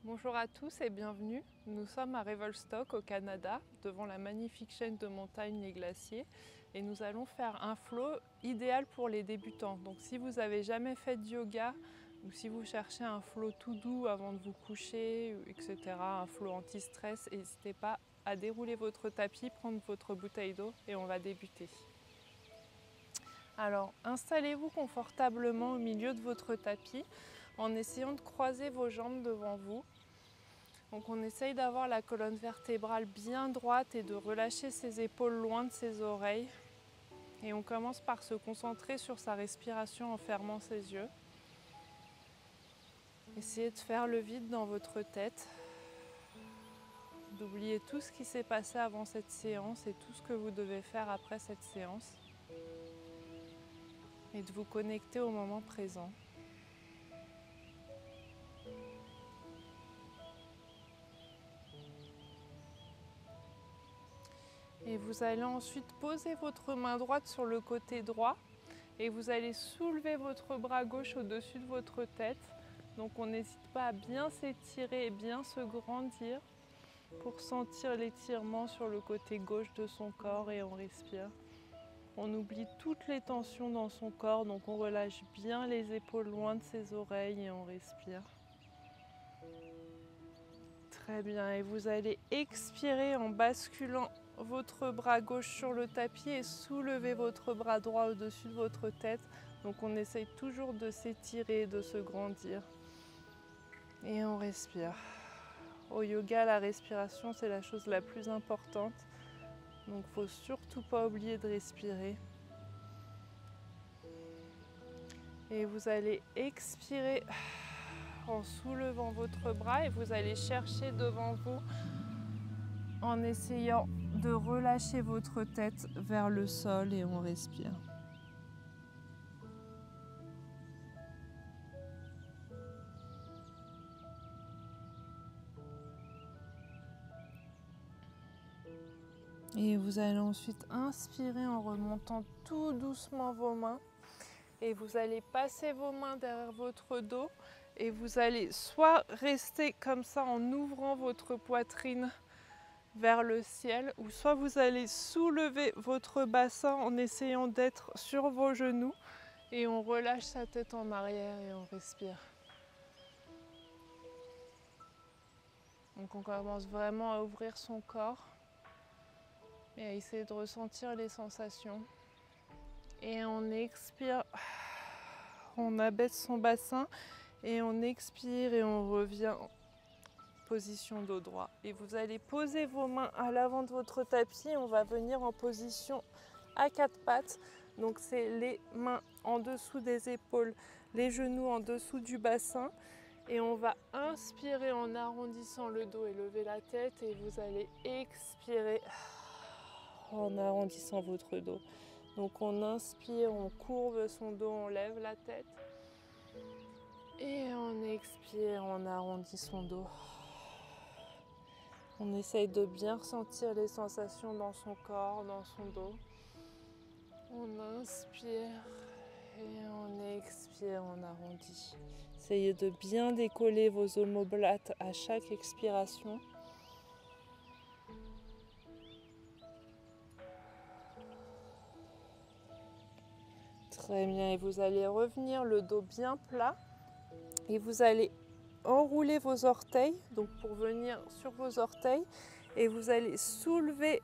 Bonjour à tous et bienvenue. Nous sommes à Revelstoke au Canada, devant la magnifique chaîne de montagnes Les Glaciers, et nous allons faire un flow idéal pour les débutants. Donc si vous n'avez jamais fait de yoga ou si vous cherchez un flow tout doux avant de vous coucher, etc., un flow anti-stress, n'hésitez pas à dérouler votre tapis, prendre votre bouteille d'eau et on va débuter. Alors installez-vous confortablement au milieu de votre tapis en essayant de croiser vos jambes devant vous. Donc on essaye d'avoir la colonne vertébrale bien droite et de relâcher ses épaules loin de ses oreilles. Et on commence par se concentrer sur sa respiration en fermant ses yeux. Essayez de faire le vide dans votre tête, d'oublier tout ce qui s'est passé avant cette séance et tout ce que vous devez faire après cette séance. Et de vous connecter au moment présent. Et vous allez ensuite poser votre main droite sur le côté droit et vous allez soulever votre bras gauche au-dessus de votre tête. Donc on n'hésite pas à bien s'étirer et bien se grandir pour sentir l'étirement sur le côté gauche de son corps et on respire. On oublie toutes les tensions dans son corps, donc on relâche bien les épaules loin de ses oreilles et on respire. Très bien, et vous allez expirer en basculant votre bras gauche sur le tapis et soulever votre bras droit au-dessus de votre tête. Donc on essaye toujours de s'étirer, de se grandir. Et on respire. Au yoga, la respiration, c'est la chose la plus importante. Donc il ne faut surtout pas oublier de respirer. Et vous allez expirer en soulevant votre bras et vous allez chercher devant vous en essayant de relâcher votre tête vers le sol et on respire. Et vous allez ensuite inspirer en remontant tout doucement vos mains et vous allez passer vos mains derrière votre dos et vous allez soit rester comme ça en ouvrant votre poitrine vers le ciel ou soit vous allez soulever votre bassin en essayant d'être sur vos genoux et on relâche sa tête en arrière et on respire. Donc on commence vraiment à ouvrir son corps et à essayer de ressentir les sensations. Et on expire, on abaisse son bassin et on expire et on revient en position dos droit. Et vous allez poser vos mains à l'avant de votre tapis, on va venir en position à quatre pattes. Donc c'est les mains en dessous des épaules, les genoux en dessous du bassin. Et on va inspirer en arrondissant le dos et lever la tête. Et vous allez expirer en arrondissant votre dos. Donc on inspire, on courbe son dos, on lève la tête. Et on expire, on arrondit son dos. On essaye de bien ressentir les sensations dans son corps, dans son dos. On inspire et on expire, on arrondit. Essayez de bien décoller vos omoplates à chaque expiration. Très bien, et vous allez revenir le dos bien plat et vous allez enrouler vos orteils, donc pour venir sur vos orteils, et vous allez soulever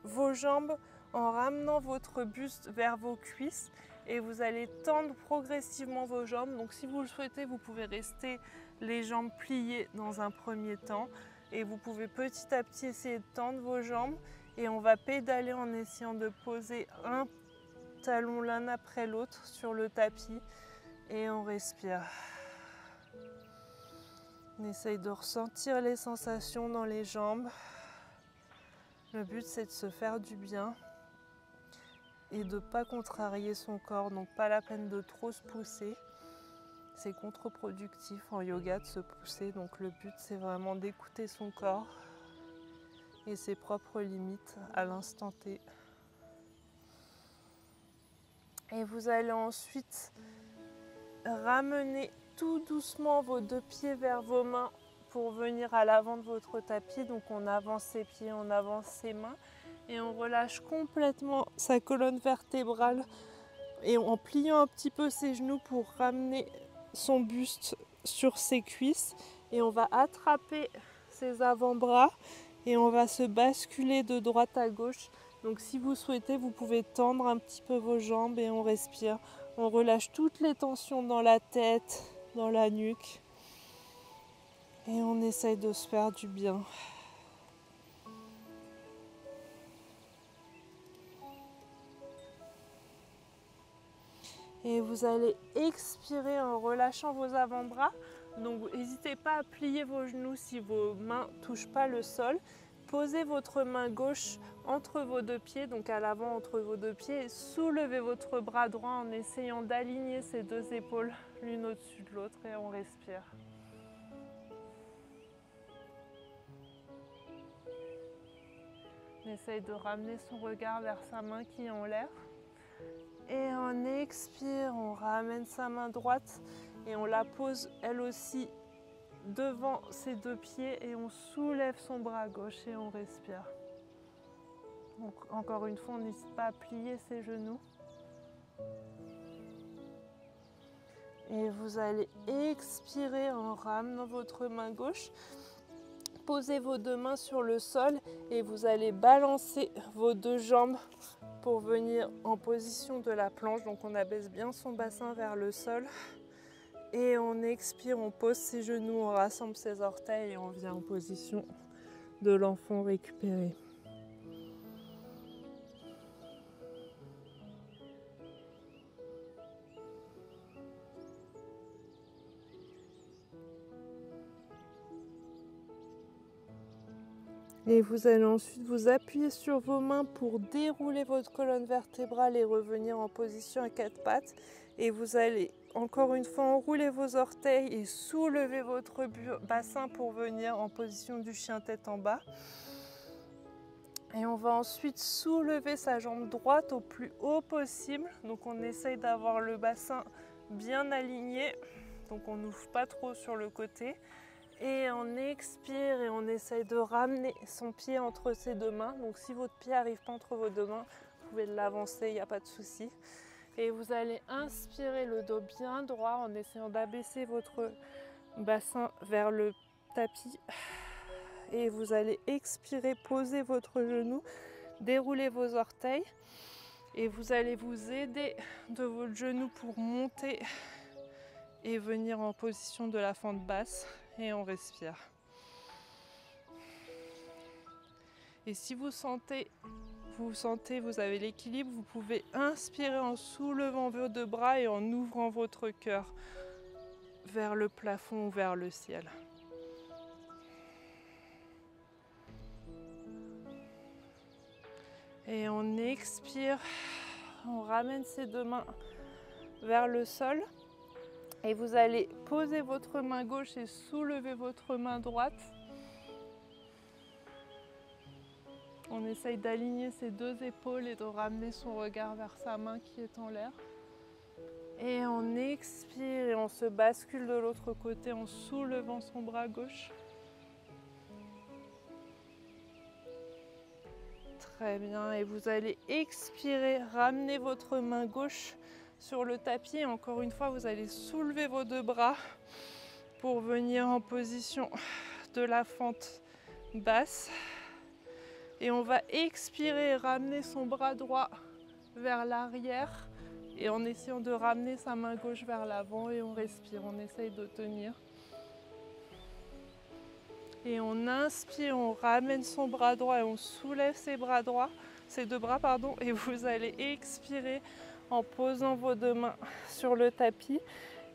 vos jambes en ramenant votre buste vers vos cuisses et vous allez tendre progressivement vos jambes. Donc si vous le souhaitez, vous pouvez rester les jambes pliées dans un premier temps et vous pouvez petit à petit essayer de tendre vos jambes et on va pédaler en essayant de poser un talon l'un après l'autre sur le tapis et on respire. On essaye de ressentir les sensations dans les jambes. Le but c'est de se faire du bien et de ne pas contrarier son corps, donc pas la peine de trop se pousser. C'est contre-productif en yoga de se pousser, donc le but c'est vraiment d'écouter son corps et ses propres limites à l'instant T. Et vous allez ensuite ramener tout doucement vos deux pieds vers vos mains pour venir à l'avant de votre tapis. Donc on avance ses pieds, on avance ses mains et on relâche complètement sa colonne vertébrale et en pliant un petit peu ses genoux pour ramener son buste sur ses cuisses. Et on va attraper ses avant-bras et on va se basculer de droite à gauche. Donc si vous souhaitez, vous pouvez tendre un petit peu vos jambes et on respire. On relâche toutes les tensions dans la tête, dans la nuque. Et on essaye de se faire du bien. Et vous allez expirer en relâchant vos avant-bras. Donc n'hésitez pas à plier vos genoux si vos mains ne touchent pas le sol. Posez votre main gauche entre vos deux pieds, donc à l'avant entre vos deux pieds. Et soulevez votre bras droit en essayant d'aligner ces deux épaules l'une au-dessus de l'autre et on respire. On essaye de ramener son regard vers sa main qui est en l'air. Et on expire, on ramène sa main droite et on la pose elle aussi devant ses deux pieds et on soulève son bras gauche et on respire. Donc encore une fois, on n'hésite pas à plier ses genoux. Et vous allez expirer en ramenant votre main gauche. Posez vos deux mains sur le sol et vous allez balancer vos deux jambes pour venir en position de la planche. Donc on abaisse bien son bassin vers le sol. Et on expire, on pose ses genoux, on rassemble ses orteils et on vient en position de l'enfant récupéré. Et vous allez ensuite vous appuyer sur vos mains pour dérouler votre colonne vertébrale et revenir en position à quatre pattes. Et vous allez encore une fois enrouler vos orteils et soulever votre bassin pour venir en position du chien tête en bas. Et on va ensuite soulever sa jambe droite au plus haut possible. Donc on essaye d'avoir le bassin bien aligné. Donc on n'ouvre pas trop sur le côté. Et on expire et on essaye de ramener son pied entre ses deux mains. Donc si votre pied n'arrive pas entre vos deux mains, vous pouvez l'avancer, il n'y a pas de souci. Et vous allez inspirer le dos bien droit en essayant d'abaisser votre bassin vers le tapis. Et vous allez expirer, poser votre genou, dérouler vos orteils. Et vous allez vous aider de votre genou pour monter et venir en position de la fente basse. Et on respire. Et si vous sentez, vous avez l'équilibre, vous pouvez inspirer en soulevant vos deux bras et en ouvrant votre cœur vers le plafond ou vers le ciel. Et on expire, on ramène ses deux mains vers le sol. Et vous allez poser votre main gauche et soulever votre main droite. On essaye d'aligner ses deux épaules et de ramener son regard vers sa main qui est en l'air. Et on expire et on se bascule de l'autre côté en soulevant son bras gauche. Très bien. Et vous allez expirer, ramener votre main gauche sur le tapis. Et encore une fois, vous allez soulever vos deux bras pour venir en position de la fente basse. Et on va expirer, ramener son bras droit vers l'arrière et en essayant de ramener sa main gauche vers l'avant et on respire, on essaye de tenir. Et on inspire, on ramène son bras droit et on soulève ses deux bras, et vous allez expirer en posant vos deux mains sur le tapis.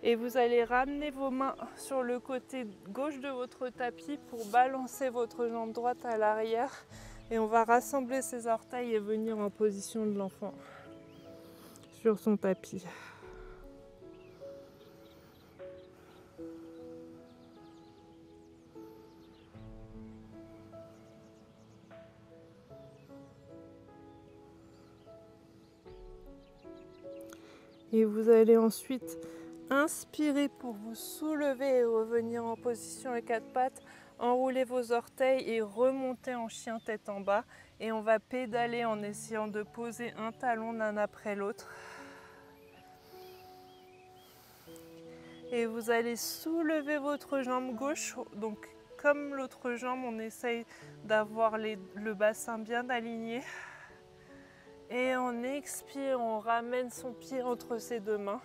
Et vous allez ramener vos mains sur le côté gauche de votre tapis pour balancer votre jambe droite à l'arrière. Et on va rassembler ses orteils et venir en position de l'enfant sur son tapis. Et vous allez ensuite inspirer pour vous soulever et revenir en position à quatre pattes. Enroulez vos orteils et remontez en chien tête en bas. Et on va pédaler en essayant de poser un talon l'un après l'autre. Et vous allez soulever votre jambe gauche. Donc comme l'autre jambe, on essaye d'avoir le bassin bien aligné. Et on expire, on ramène son pied entre ses deux mains.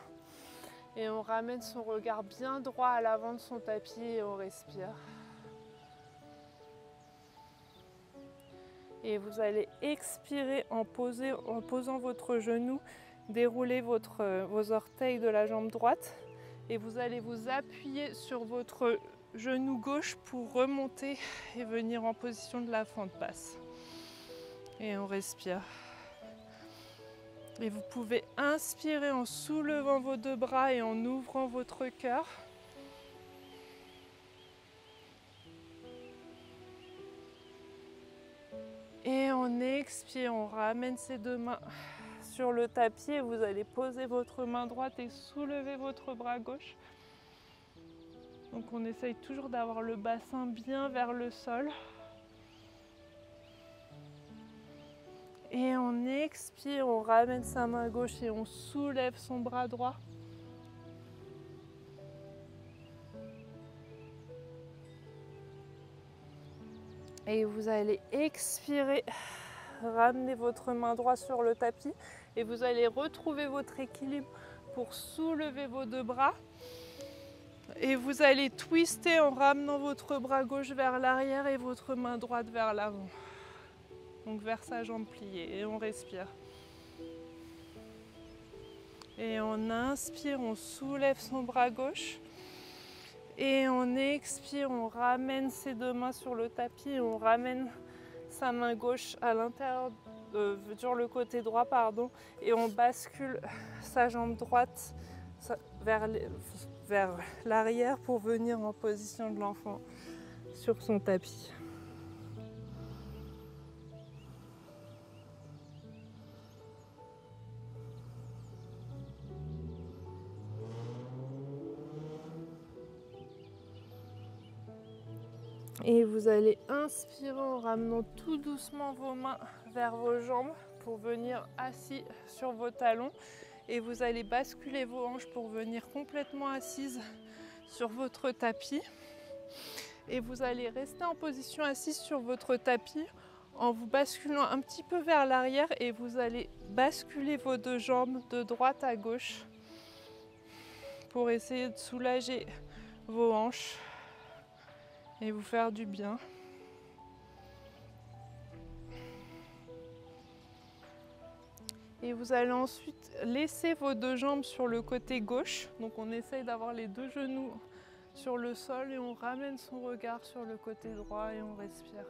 Et on ramène son regard bien droit à l'avant de son tapis et on respire. Et vous allez expirer en posant votre genou, dérouler vos orteils de la jambe droite. Et vous allez vous appuyer sur votre genou gauche pour remonter et venir en position de la fente basse. Et on respire. Et vous pouvez inspirer en soulevant vos deux bras et en ouvrant votre cœur. Et on expire, on ramène ses deux mains sur le tapis et vous allez poser votre main droite et soulever votre bras gauche. Donc on essaye toujours d'avoir le bassin bien vers le sol. Et on expire, on ramène sa main gauche et on soulève son bras droit. Et vous allez expirer, ramener votre main droite sur le tapis et vous allez retrouver votre équilibre pour soulever vos deux bras. Et vous allez twister en ramenant votre bras gauche vers l'arrière et votre main droite vers l'avant. Donc vers sa jambe pliée et on respire. Et on inspire, on soulève son bras gauche. Et on expire, on ramène ses deux mains sur le tapis et on ramène sa main gauche à l'intérieur, sur le côté droit, pardon, et on bascule sa jambe droite vers l'arrière pour venir en position de l'enfant sur son tapis. Et vous allez inspirer en ramenant tout doucement vos mains vers vos jambes pour venir assis sur vos talons. Et vous allez basculer vos hanches pour venir complètement assise sur votre tapis. Et vous allez rester en position assise sur votre tapis en vous basculant un petit peu vers l'arrière et vous allez basculer vos deux jambes de droite à gauche pour essayer de soulager vos hanches et vous faire du bien. Et vous allez ensuite laisser vos deux jambes sur le côté gauche. Donc on essaye d'avoir les deux genoux sur le sol et on ramène son regard sur le côté droit et on respire.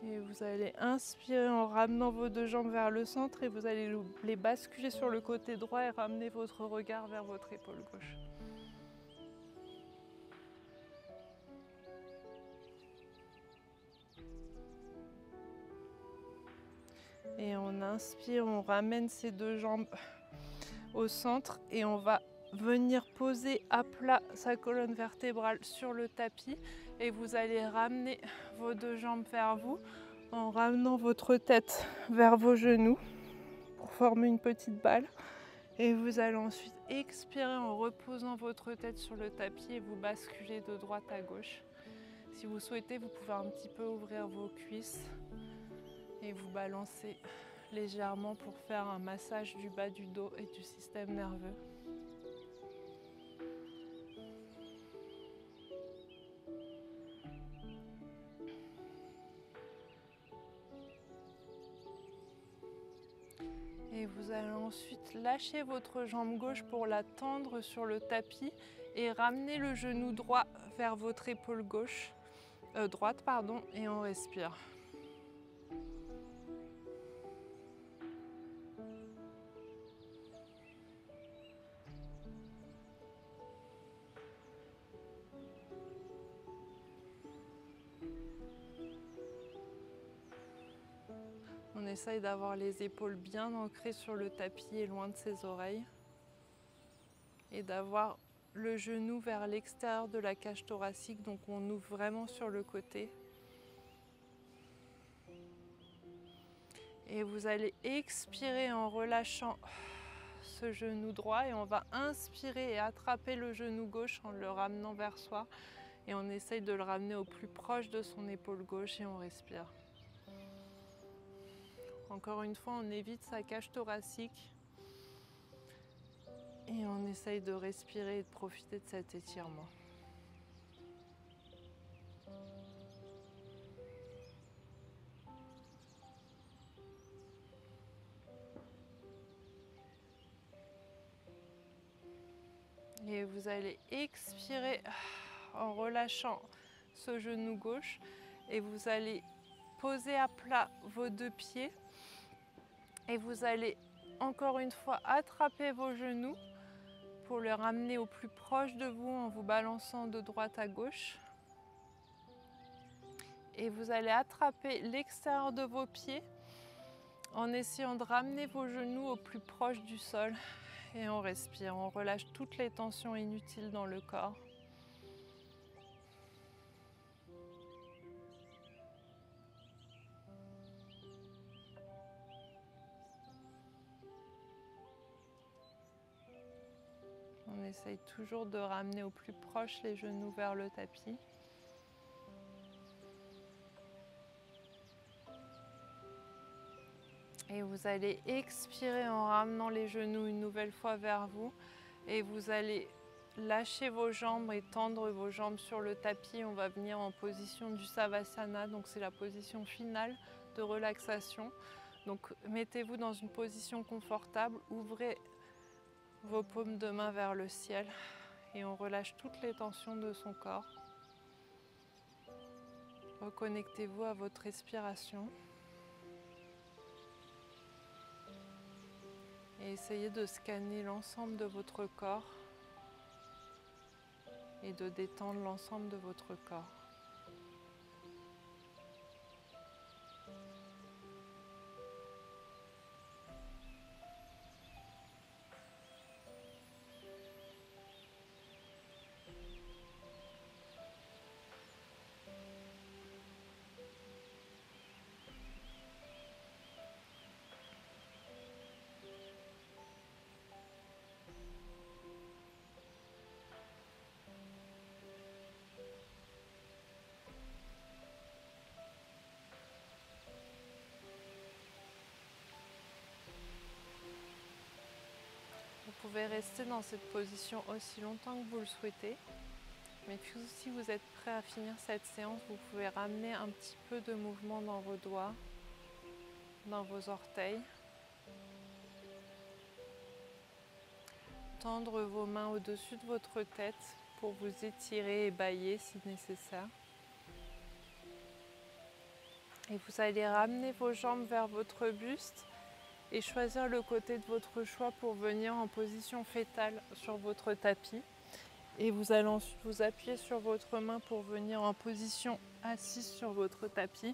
Et vous allez inspirer en ramenant vos deux jambes vers le centre et vous allez les basculer sur le côté droit et ramener votre regard vers votre épaule gauche. Et on inspire, on ramène ces deux jambes au centre et on va venir poser à plat sa colonne vertébrale sur le tapis et vous allez ramener vos deux jambes vers vous en ramenant votre tête vers vos genoux pour former une petite balle. Et vous allez ensuite expirer en reposant votre tête sur le tapis et vous basculer de droite à gauche. Si vous souhaitez, vous pouvez un petit peu ouvrir vos cuisses et vous balancer légèrement pour faire un massage du bas du dos et du système nerveux. Et vous allez ensuite lâcher votre jambe gauche pour la tendre sur le tapis et ramener le genou droit vers votre épaule droite, et on respire. On essaye d'avoir les épaules bien ancrées sur le tapis et loin de ses oreilles. Et d'avoir le genou vers l'extérieur de la cage thoracique, donc on ouvre vraiment sur le côté. Et vous allez expirer en relâchant ce genou droit et on va inspirer et attraper le genou gauche en le ramenant vers soi et on essaye de le ramener au plus proche de son épaule gauche et on respire. Encore une fois, on évite sa cage thoracique et on essaye de respirer et de profiter de cet étirement. Et vous allez expirer en relâchant ce genou gauche et vous allez poser à plat vos deux pieds et vous allez encore une fois attraper vos genoux pour le ramener au plus proche de vous en vous balançant de droite à gauche. Et vous allez attraper l'extérieur de vos pieds en essayant de ramener vos genoux au plus proche du sol. Et on respire, on relâche toutes les tensions inutiles dans le corps. On essaye toujours de ramener au plus proche les genoux vers le tapis. Et vous allez expirer en ramenant les genoux une nouvelle fois vers vous. Et vous allez lâcher vos jambes et tendre vos jambes sur le tapis. On va venir en position du Savasana. Donc c'est la position finale de relaxation. Donc mettez-vous dans une position confortable. Ouvrez vos paumes de main vers le ciel. Et on relâche toutes les tensions de son corps. Reconnectez-vous à votre respiration. Et essayez de scanner l'ensemble de votre corps et de détendre l'ensemble de votre corps. Vous pouvez rester dans cette position aussi longtemps que vous le souhaitez. Mais si vous êtes prêt à finir cette séance, vous pouvez ramener un petit peu de mouvement dans vos doigts, dans vos orteils. Tendre vos mains au-dessus de votre tête pour vous étirer et bâiller si nécessaire. Et vous allez ramener vos jambes vers votre buste et choisir le côté de votre choix pour venir en position fétale sur votre tapis. Et vous allez ensuite vous appuyer sur votre main pour venir en position assise sur votre tapis.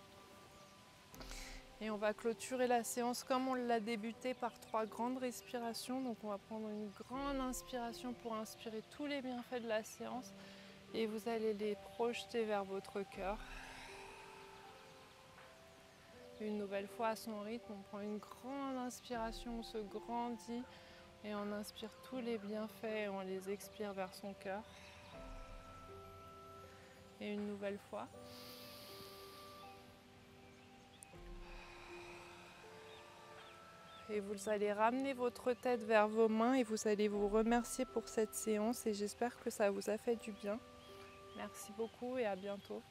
Et on va clôturer la séance comme on l'a débuté par 3 grandes respirations. Donc on va prendre une grande inspiration pour inspirer tous les bienfaits de la séance. Et vous allez les projeter vers votre cœur. Une nouvelle fois à son rythme, on prend une grande inspiration, on se grandit et on inspire tous les bienfaits et on les expire vers son cœur. Et une nouvelle fois. Et vous allez ramener votre tête vers vos mains et vous allez vous remercier pour cette séance et j'espère que ça vous a fait du bien. Merci beaucoup et à bientôt.